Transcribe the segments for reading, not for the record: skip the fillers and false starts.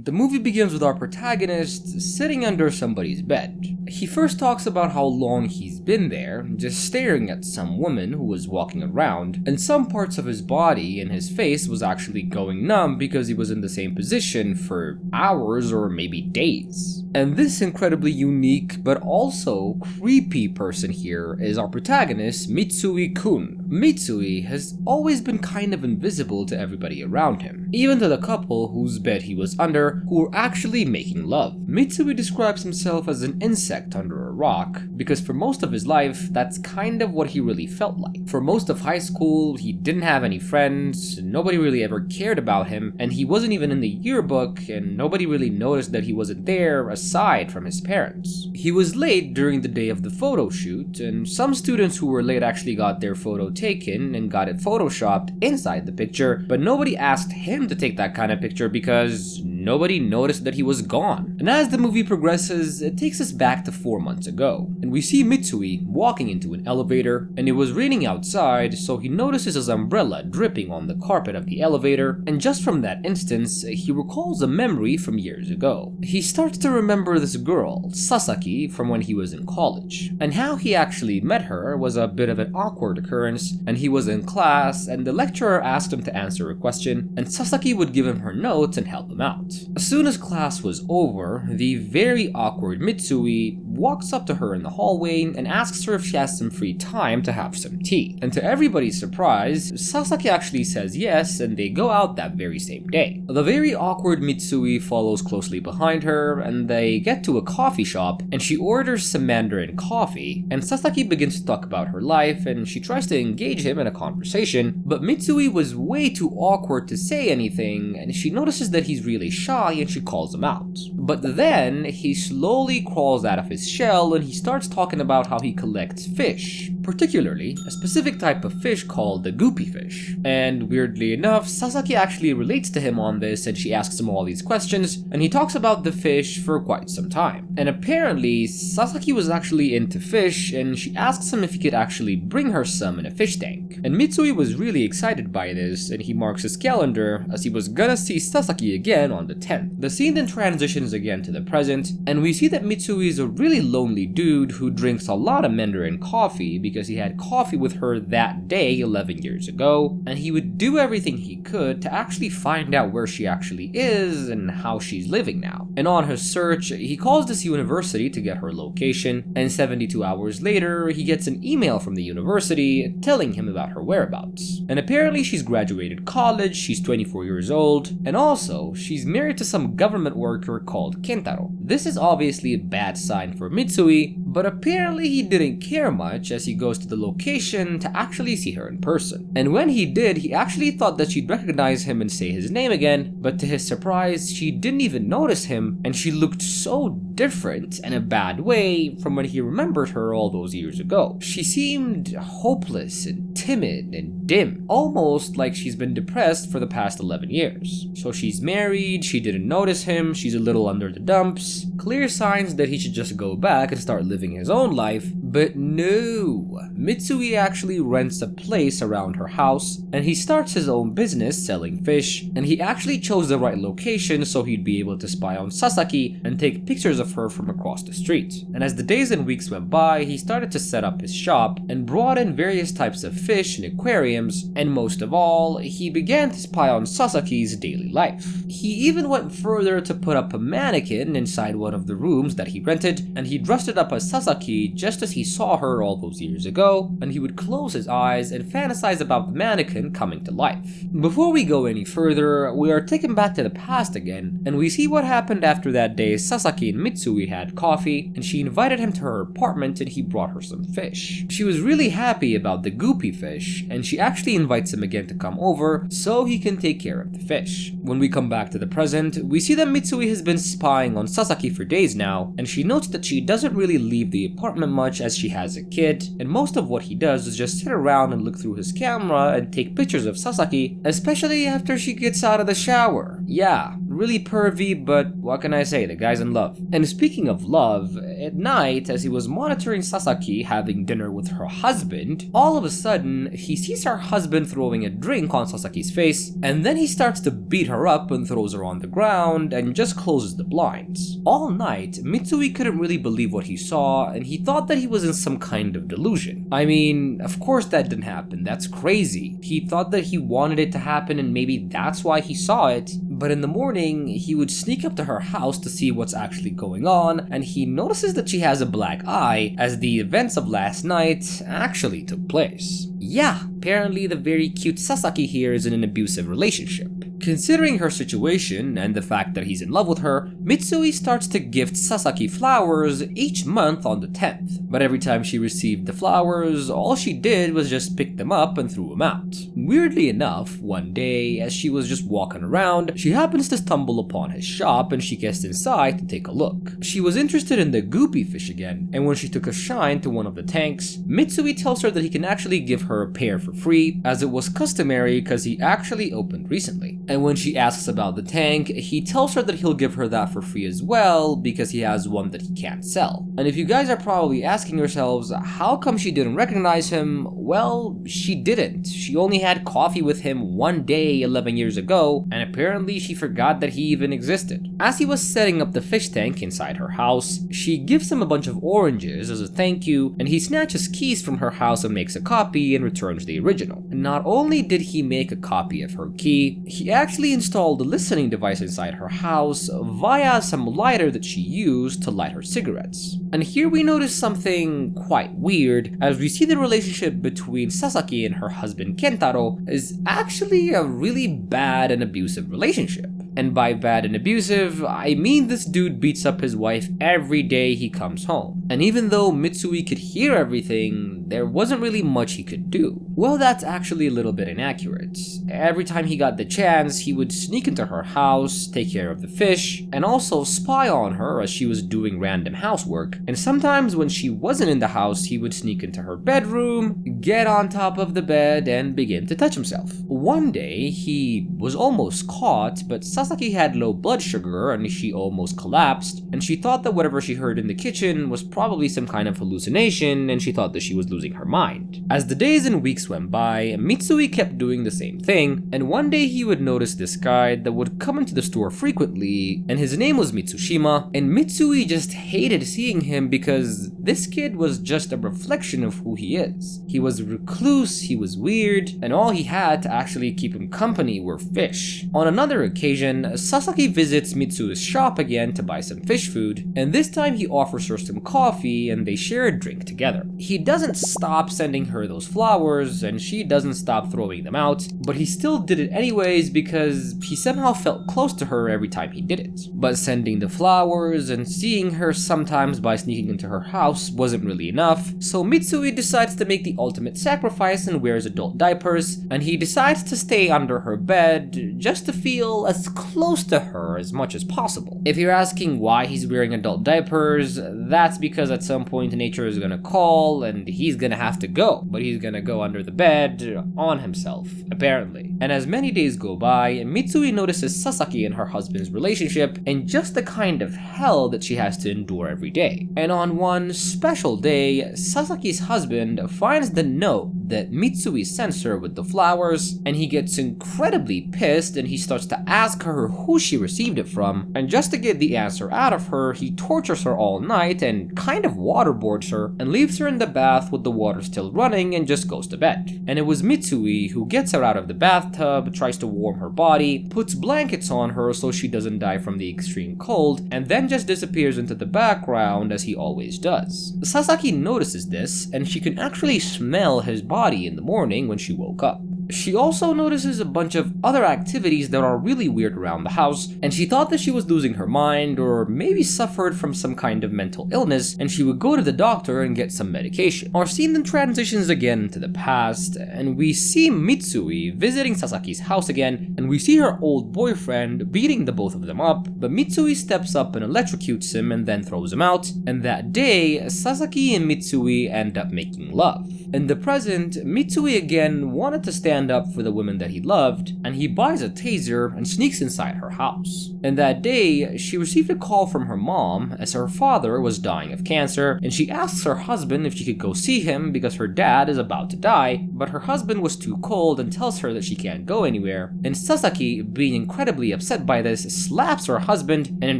The movie begins with our protagonist sitting under somebody's bed. He first talks about how long he's been there, just staring at some woman who was walking around, and some parts of his body and his face was actually going numb because he was in the same position for hours or maybe days. And this incredibly unique but also creepy person here is our protagonist, Mitsui-kun. Mitsui has always been kind of invisible to everybody around him, even to the couple whose bed he was under, who were actually making love. Mitsui describes himself as an insect under a rock, because for most of his life, that's kind of what he really felt like. For most of high school, he didn't have any friends, nobody really ever cared about him, and he wasn't even in the yearbook, and nobody really noticed that he wasn't there aside from his parents. He was late during the day of the photo shoot, and some students who were late actually got their photo taken and got it photoshopped inside the picture, but nobody asked him to take that kind of picture because nobody noticed that he was gone. And as the movie progresses, it takes us back to 4 months ago, and we see Mitsui walking into an elevator, and it was raining outside, so he notices his umbrella dripping on the carpet of the elevator, and just from that instance, he recalls a memory from years ago. He starts to remember this girl, Sasaki, from when he was in college, and how he actually met her was a bit of an awkward occurrence, and he was in class, and the lecturer asked him to answer a question, and Sasaki would give him her notes and help him out. As soon as class was over, the very awkward Mitsui walks up to her in the hallway and asks her if she has some free time to have some tea. And to everybody's surprise, Sasaki actually says yes, and they go out that very same day. The very awkward Mitsui follows closely behind her, and they get to a coffee shop, and she orders some Mandarin coffee, and Sasaki begins to talk about her life, and she tries to engage him in a conversation, but Mitsui was way too awkward to say anything, and she notices that he's really shy, and she calls him out. But then, he slowly crawls out of his shell, and he starts talking about how he collects fish, particularly a specific type of fish called the goopy fish. And weirdly enough, Sasaki actually relates to him on this, and she asks him all these questions, and he talks about the fish for quite some time. And apparently, Sasaki was actually into fish, and she asks him if he could actually bring her some in a fish tank. And Mitsui was really excited by this, and he marks his calendar as he was gonna see Sasaki again on the 10th. The scene then transitions again to the present, and we see that Mitsui is a really lonely dude who drinks a lot of Mandarin coffee because he had coffee with her that day 11 years ago, and he would do everything he could to actually find out where she actually is and how she's living now. And on his search, he calls this university to get her location, and 72 hours later, he gets an email from the university telling him about her whereabouts. And apparently she's graduated college, she's 24 years old, and also, she's married to some government worker called Kentaro. This is obviously a bad sign for Mitsui, but apparently he didn't care much as he goes to the location to actually see her in person. And when he did, he actually thought that she'd recognize him and say his name again, but to his surprise, she didn't even notice him, and she looked so different in a bad way from when he remembered her all those years ago. She seemed hopeless and timid and dim, almost like she's been depressed for the past 11 years. So she's married, she didn't notice him, she's a little under the dumps, clear signs that he should just go back and start living his own life, but no. Mitsui actually rents a place around her house, and he starts his own business selling fish, and he actually chose the right location so he'd be able to spy on Sasaki and take pictures of her from across the street. And as the days and weeks went by, he started to set up his shop and brought in various types of fish and aquariums, and most of all, he began to spy on Sasaki's daily life. He even went further to put up a mannequin inside one of the rooms that he rented, and he dressed it up as Sasaki just as he saw her all those years ago, and he would close his eyes and fantasize about the mannequin coming to life. Before we go any further, we are taken back to the past again, and we see what happened after that day Sasaki and Mitsui had coffee, and she invited him to her apartment and he brought her some fish. She was really happy about the goopy fish, and she actually invites him again to come over so he can take care of the fish. When we come back to the present, we see that Mitsui has been spying on Sasaki for days now, and she notes that she doesn't really leave the apartment much as she has a kid, and most of what he does is just sit around and look through his camera and take pictures of Sasaki, especially after she gets out of the shower. Yeah, really pervy, but what can I say, the guy's in love. And speaking of love, at night, as he was monitoring Sasaki having dinner with her husband, all of a sudden, he sees her husband throwing a drink on Sasaki's face, and then he starts to beat her up and throws her on the ground and just closes the blinds. All night, Mitsui couldn't really believe what he saw, and he thought that he was in some kind of delusion. I mean, of course that didn't happen, that's crazy. He thought that he wanted it to happen and maybe that's why he saw it, but in the morning, he would sneak up to her house to see what's actually going on, and he notices that she has a black eye as the events of last night actually took place. Yeah, apparently the very cute Sasaki here is in an abusive relationship. Considering her situation and the fact that he's in love with her, Mitsui starts to gift Sasaki flowers each month on the 10th. But every time she received the flowers, all she did was just pick them up and threw them out. Weirdly enough, one day, as she was just walking around, she happens to stumble upon his shop and she gets inside to take a look. She was interested in the goopy fish again, and when she took a shine to one of the tanks, Mitsui tells her that he can actually give her a pair for free, as it was customary because he actually opened recently. And when she asks about the tank, he tells her that he'll give her that for free as well because he has one that he can't sell. And if you guys are probably asking yourselves, how come she didn't recognize him? Well, she didn't. She only had coffee with him one day 11 years ago, and apparently she forgot that he even existed. As he was setting up the fish tank inside her house, she gives him a bunch of oranges as a thank you, and he snatches keys from her house and makes a copy and returns the original. Not only did he make a copy of her key, he actually installed a listening device inside her house via some lighter that she used to light her cigarettes. And here we notice something quite weird, as we see the relationship between Sasaki and her husband Kentaro is actually a really bad and abusive relationship. And by bad and abusive, I mean this dude beats up his wife every day he comes home. And even though Mitsui could hear everything, there wasn't really much he could do. Well, that's actually a little bit inaccurate. Every time he got the chance, he would sneak into her house, take care of the fish, and also spy on her as she was doing random housework. And sometimes when she wasn't in the house, he would sneak into her bedroom, get on top of the bed, and begin to touch himself. One day, he was almost caught, but Sasaki had low blood sugar and she almost collapsed, and she thought that whatever she heard in the kitchen was probably some kind of hallucination, and she thought that she was losing her mind. As the days and weeks went by, Mitsui kept doing the same thing, and one day he would notice this guy that would come into the store frequently, and his name was Mitsushima, and Mitsui just hated seeing him because this kid was just a reflection of who he is. He was a recluse, he was weird, and all he had to actually keep him company were fish. On another occasion, Sasaki visits Mitsui's shop again to buy some fish food, and this time he offers her some coffee and they share a drink together. He doesn't stop sending her those flowers and she doesn't stop throwing them out, but he still did it anyways because he somehow felt close to her every time he did it. But sending the flowers and seeing her sometimes by sneaking into her house wasn't really enough, so Mitsui decides to make the ultimate sacrifice and wears adult diapers, and he decides to stay under her bed just to feel as close to her as much as possible. If you're asking why he's wearing adult diapers, that's because at some point nature is gonna call and he's gonna have to go, but he's gonna go under the bed on himself, apparently. And as many days go by, Mitsui notices Sasaki and her husband's relationship and just the kind of hell that she has to endure every day. And on one special day, Sasaki's husband finds the note that Mitsui sends her with the flowers, and he gets incredibly pissed and he starts to ask her who she received it from, and just to get the answer out of her, he tortures her all night and kind of waterboards her and leaves her in the bath with the water still running and just goes to bed. And it was Mitsui who gets her out of the bathtub, tries to warm her body, puts blankets on her so she doesn't die from the extreme cold, and then just disappears into the background as he always does. Sasaki notices this, and she can actually smell his body in the morning when she woke up. She also notices a bunch of other activities that are really weird around the house, and she thought that she was losing her mind or maybe suffered from some kind of mental illness, and she would go to the doctor and get some medication. Our scene then transitions again into the past, and we see Mitsui visiting Sasaki's house again, and we see her old boyfriend beating the both of them up, but Mitsui steps up and electrocutes him and then throws him out, and that day, Sasaki and Mitsui end up making love. In the present, Mitsui again wanted to stand stand up for the woman that he loved, and he buys a taser and sneaks inside her house. And that day, she received a call from her mom as her father was dying of cancer, and she asks her husband if she could go see him because her dad is about to die, but her husband was too cold and tells her that she can't go anywhere. And Sasaki, being incredibly upset by this, slaps her husband, and in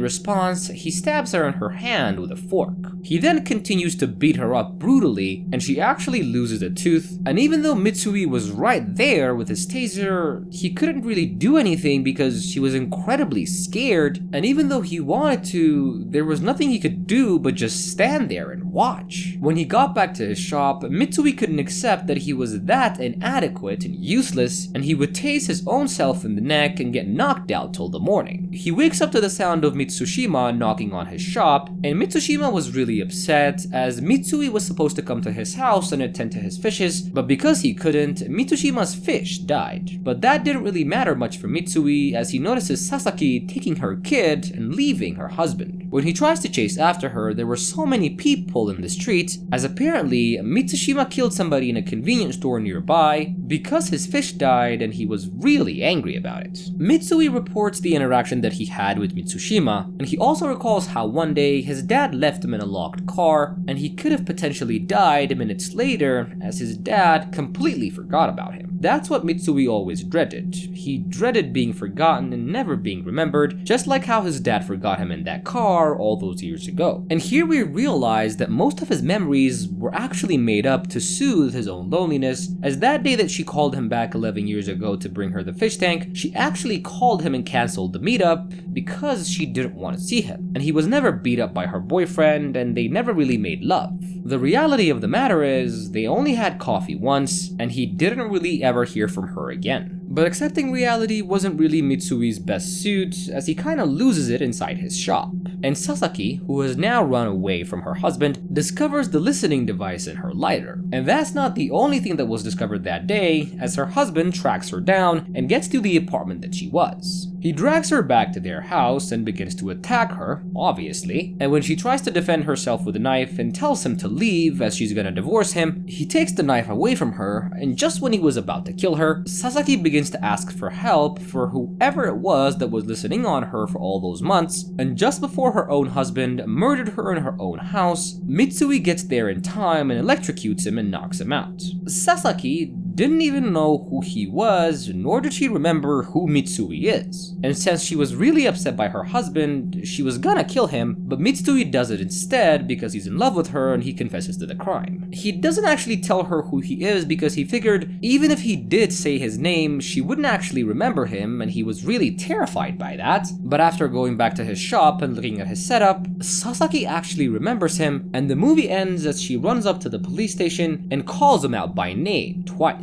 response, he stabs her in her hand with a fork. He then continues to beat her up brutally, and she actually loses a tooth, and even though Mitsui was right there with his taser, he couldn't really do anything because she was incredibly scared, and even though he wanted to, there was nothing he could do but just stand there and watch. When he got back to his shop, Mitsui couldn't accept that he was that inadequate and useless, and he would tase his own self in the neck and get knocked out till the morning. He wakes up to the sound of Mitsushima knocking on his shop, and Mitsushima was really upset as Mitsui was supposed to come to his house and attend to his fishes, but because he couldn't, Mitsushima's fish died. But that didn't really matter much for Mitsui as he notices Sasaki taking her kid and leaving her husband. When he tries to chase after her, there were so many people in the street, as apparently Mitsushima killed somebody in a convenience store nearby because his fish died and he was really angry about it. Mitsui reports the interaction that he had with Mitsushima, and he also recalls how one day his dad left him in a locked car and he could have potentially died minutes later as his dad completely forgot about him. That's what Mitsui always dreaded. He dreaded being forgotten and never being remembered, just like how his dad forgot him in that car all those years ago. And here we realize that most of his memories were actually made up to soothe his own loneliness, as that day that she called him back 11 years ago to bring her the fish tank, she actually called him and canceled the meetup because she didn't want to see him. And he was never beat up by her boyfriend, and they never really made love. The reality of the matter is, they only had coffee once, and he didn't really ever hear from her again. But accepting reality wasn't really Mitsui's best suit, as he kinda loses it inside his shop. And Sasaki, who has now run away from her husband, discovers the listening device in her lighter. And that's not the only thing that was discovered that day, as her husband tracks her down and gets to the apartment that she was. He drags her back to their house and begins to attack her, obviously, and when she tries to defend herself with a knife and tells him to leave as she's gonna divorce him, he takes the knife away from her, and just when he was about to kill her, Sasaki begins to ask for help for whoever it was that was listening on her for all those months, and just before her own husband murdered her in her own house, Mitsui gets there in time and electrocutes him and knocks him out. Sasaki didn't even know who he was, nor did she remember who Mitsui is. And since she was really upset by her husband, she was gonna kill him, but Mitsui does it instead because he's in love with her and he confesses to the crime. He doesn't actually tell her who he is because he figured even if he did say his name, she wouldn't actually remember him, and he was really terrified by that. But after going back to his shop and looking at his setup, Sasaki actually remembers him, and the movie ends as she runs up to the police station and calls him out by name twice.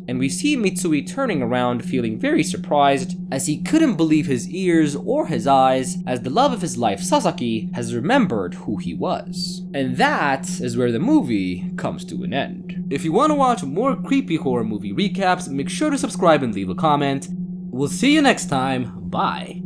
And we see Mitsui turning around feeling very surprised as he couldn't believe his ears or his eyes as the love of his life Sasaki has remembered who he was. And that is where the movie comes to an end. If you want to watch more creepy horror movie recaps, make sure to subscribe and leave a comment. We'll see you next time. Bye.